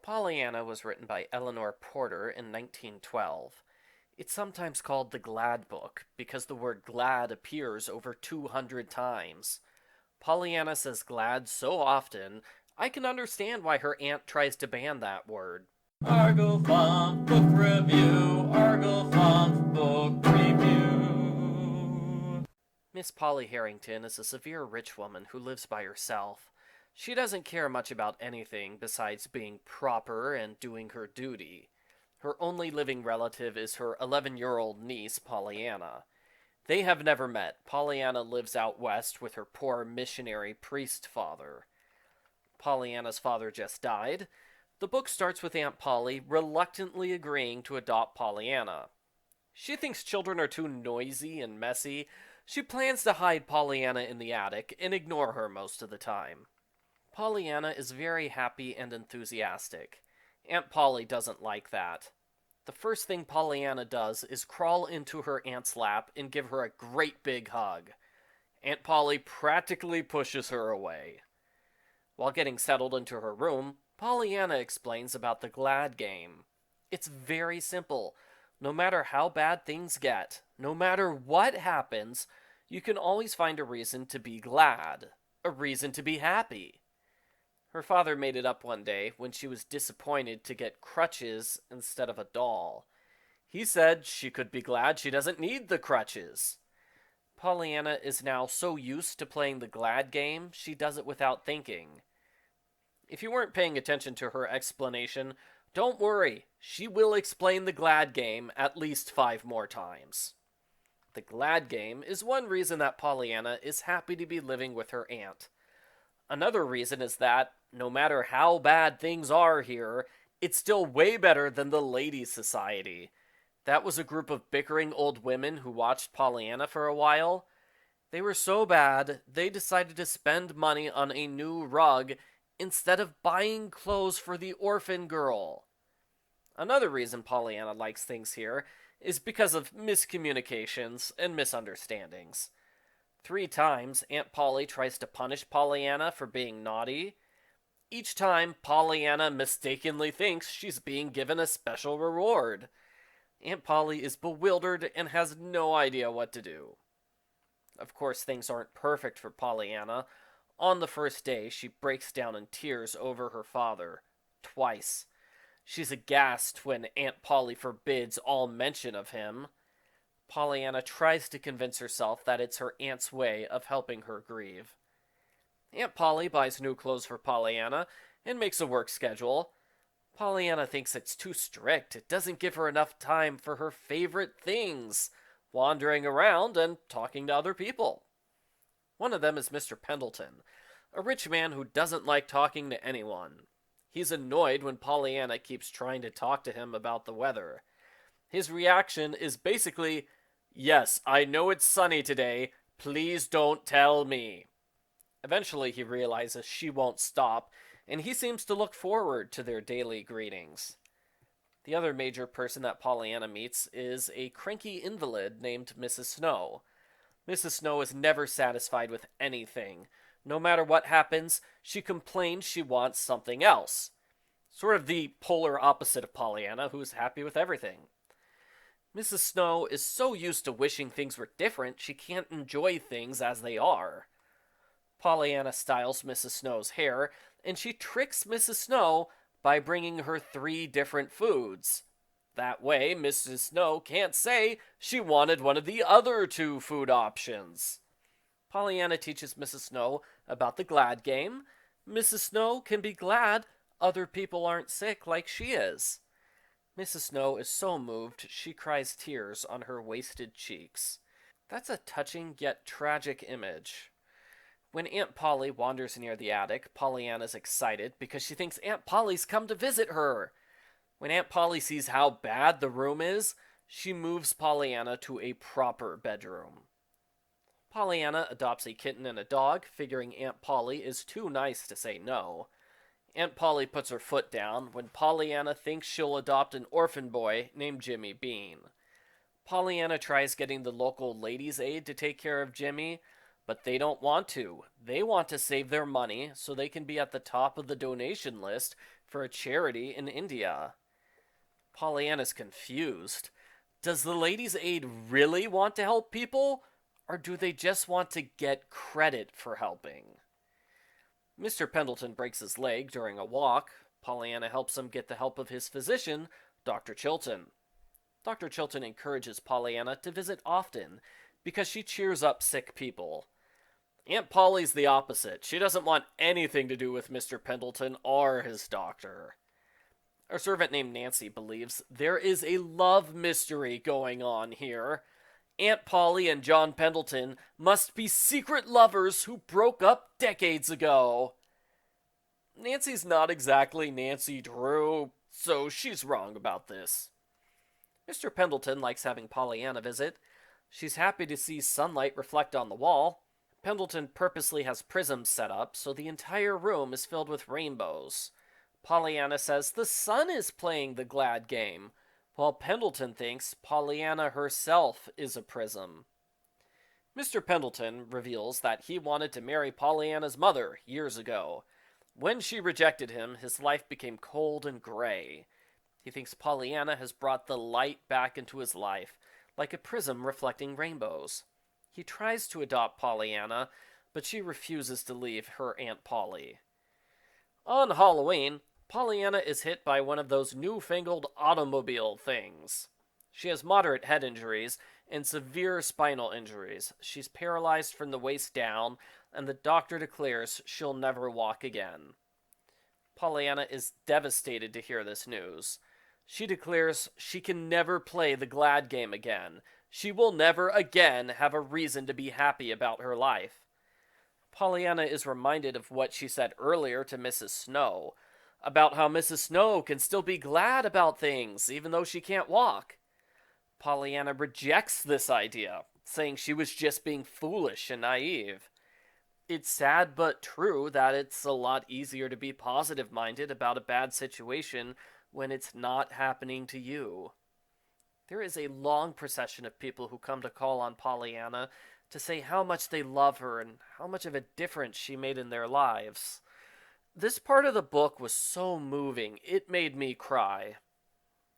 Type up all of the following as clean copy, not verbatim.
Pollyanna was written by Eleanor Porter in 1912. It's sometimes called the Glad Book because the word glad appears over 200 times. Pollyanna says glad so often, I can understand why her aunt tries to ban that word. Argle Font Book Review, Argle Font Book Review. Miss Polly Harrington is a severe rich woman who lives by herself. She doesn't care much about anything besides being proper and doing her duty. Her only living relative is her 11-year-old niece, Pollyanna. They have never met. Pollyanna lives out west with her poor missionary priest father. Pollyanna's father just died. The book starts with Aunt Polly reluctantly agreeing to adopt Pollyanna. She thinks children are too noisy and messy. She plans to hide Pollyanna in the attic and ignore her most of the time. Pollyanna is very happy and enthusiastic. Aunt Polly doesn't like that. The first thing Pollyanna does is crawl into her aunt's lap and give her a great big hug. Aunt Polly practically pushes her away. While getting settled into her room, Pollyanna explains about the Glad game. It's very simple. No matter how bad things get, no matter what happens, you can always find a reason to be glad, a reason to be happy. Her father made it up one day when she was disappointed to get crutches instead of a doll. He said she could be glad she doesn't need the crutches. Pollyanna is now so used to playing the Glad game, she does it without thinking. If you weren't paying attention to her explanation, don't worry, she will explain the Glad game at least 5 more times. The Glad game is one reason that Pollyanna is happy to be living with her aunt. Another reason is that, no matter how bad things are here, it's still way better than the Ladies' Society. That was a group of bickering old women who watched Pollyanna for a while. They were so bad, they decided to spend money on a new rug instead of buying clothes for the orphan girl. Another reason Pollyanna likes things here is because of miscommunications and misunderstandings. 3 times, Aunt Polly tries to punish Pollyanna for being naughty. Each time, Pollyanna mistakenly thinks she's being given a special reward. Aunt Polly is bewildered and has no idea what to do. Of course, things aren't perfect for Pollyanna. On the first day, she breaks down in tears over her father. Twice. She's aghast when Aunt Polly forbids all mention of him. Pollyanna tries to convince herself that it's her aunt's way of helping her grieve. Aunt Polly buys new clothes for Pollyanna and makes a work schedule. Pollyanna thinks it's too strict. It doesn't give her enough time for her favorite things, wandering around and talking to other people. One of them is Mr. Pendleton, a rich man who doesn't like talking to anyone. He's annoyed when Pollyanna keeps trying to talk to him about the weather. His reaction is basically, "Yes, I know it's sunny today. Please don't tell me." Eventually, he realizes she won't stop, and he seems to look forward to their daily greetings. The other major person that Pollyanna meets is a cranky invalid named Mrs. Snow. Mrs. Snow is never satisfied with anything. No matter what happens, she complains she wants something else. Sort of the polar opposite of Pollyanna, who's happy with everything. Mrs. Snow is so used to wishing things were different, she can't enjoy things as they are. Pollyanna styles Mrs. Snow's hair, and she tricks Mrs. Snow by bringing her 3 different foods. That way, Mrs. Snow can't say she wanted one of the other 2 food options. Pollyanna teaches Mrs. Snow about the Glad game. Mrs. Snow can be glad other people aren't sick like she is. Mrs. Snow is so moved she cries tears on her wasted cheeks. That's a touching yet tragic image. When Aunt Polly wanders near the attic, Pollyanna's excited because she thinks Aunt Polly's come to visit her. When Aunt Polly sees how bad the room is, she moves Pollyanna to a proper bedroom. Pollyanna adopts a kitten and a dog, figuring Aunt Polly is too nice to say no. Aunt Polly puts her foot down when Pollyanna thinks she'll adopt an orphan boy named Jimmy Bean. Pollyanna tries getting the local ladies' aid to take care of Jimmy, but they don't want to. They want to save their money so they can be at the top of the donation list for a charity in India. Pollyanna's confused. Does the Ladies' Aid really want to help people, or do they just want to get credit for helping? Mr. Pendleton breaks his leg during a walk. Pollyanna helps him get the help of his physician, Dr. Chilton. Dr. Chilton encourages Pollyanna to visit often because she cheers up sick people. Aunt Polly's the opposite. She doesn't want anything to do with Mr. Pendleton or his doctor. A servant named Nancy believes there is a love mystery going on here. Aunt Polly and John Pendleton must be secret lovers who broke up decades ago. Nancy's not exactly Nancy Drew, so she's wrong about this. Mr. Pendleton likes having Pollyanna visit. She's happy to see sunlight reflect on the wall. Pendleton purposely has prisms set up so the entire room is filled with rainbows. Pollyanna says the sun is playing the glad game, while Pendleton thinks Pollyanna herself is a prism. Mr. Pendleton reveals that he wanted to marry Pollyanna's mother years ago. When she rejected him, his life became cold and gray. He thinks Pollyanna has brought the light back into his life, like a prism reflecting rainbows. He tries to adopt Pollyanna, but she refuses to leave her Aunt Polly. On Halloween, Pollyanna is hit by one of those newfangled automobile things. She has moderate head injuries and severe spinal injuries. She's paralyzed from the waist down, and the doctor declares she'll never walk again. Pollyanna is devastated to hear this news. She declares she can never play the glad game again. She will never again have a reason to be happy about her life. Pollyanna is reminded of what she said earlier to Mrs. Snow, about how Mrs. Snow can still be glad about things, even though she can't walk. Pollyanna rejects this idea, saying she was just being foolish and naive. It's sad but true that it's a lot easier to be positive-minded about a bad situation when it's not happening to you. There is a long procession of people who come to call on Pollyanna to say how much they love her and how much of a difference she made in their lives. This part of the book was so moving, it made me cry.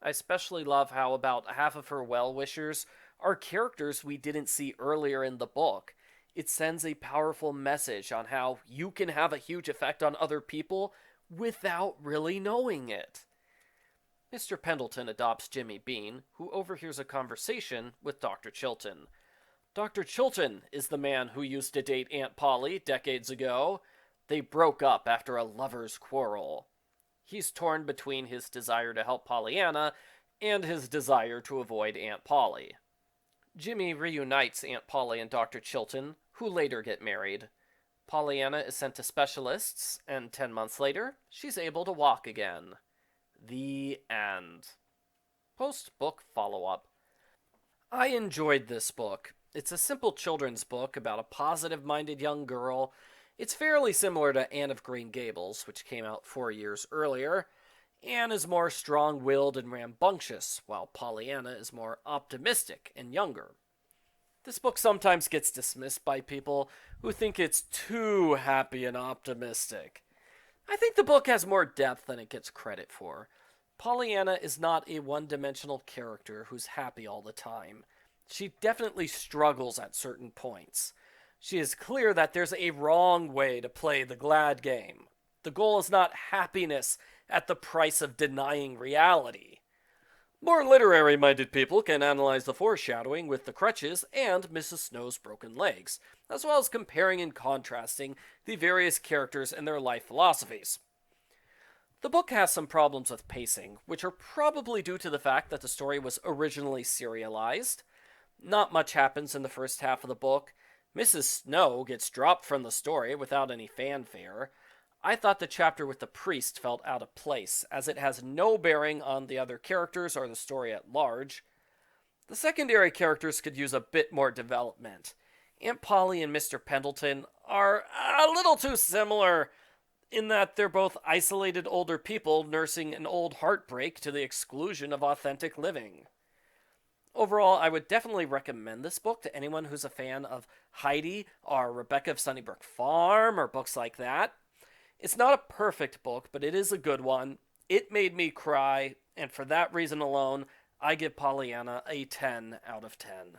I especially love how about half of her well-wishers are characters we didn't see earlier in the book. It sends a powerful message on how you can have a huge effect on other people without really knowing it. Mr. Pendleton adopts Jimmy Bean, who overhears a conversation with Dr. Chilton. Dr. Chilton is the man who used to date Aunt Polly decades ago. They broke up after a lover's quarrel. He's torn between his desire to help Pollyanna and his desire to avoid Aunt Polly. Jimmy reunites Aunt Polly and Dr. Chilton, who later get married. Pollyanna is sent to specialists, and 10 months later, she's able to walk again. The end. Post-book follow-up. I enjoyed this book. It's a simple children's book about a positive-minded young girl. It's fairly similar to Anne of Green Gables, which came out 4 years earlier. Anne is more strong-willed and rambunctious, while Pollyanna is more optimistic and younger. This book sometimes gets dismissed by people who think it's too happy and optimistic. I think the book has more depth than it gets credit for. Pollyanna is not a one-dimensional character who's happy all the time. She definitely struggles at certain points. She is clear that there's a wrong way to play the glad game. The goal is not happiness at the price of denying reality. More literary-minded people can analyze the foreshadowing with the crutches and Mrs. Snow's broken legs, as well as comparing and contrasting the various characters and their life philosophies. The book has some problems with pacing, which are probably due to the fact that the story was originally serialized. Not much happens in the first half of the book. Mrs. Snow gets dropped from the story without any fanfare. I thought the chapter with the priest felt out of place, as it has no bearing on the other characters or the story at large. The secondary characters could use a bit more development. Aunt Polly and Mr. Pendleton are a little too similar in that they're both isolated older people nursing an old heartbreak to the exclusion of authentic living. Overall, I would definitely recommend this book to anyone who's a fan of Heidi or Rebecca of Sunnybrook Farm or books like that. It's not a perfect book, but it is a good one. It made me cry, and for that reason alone, I give Pollyanna a 10 out of 10.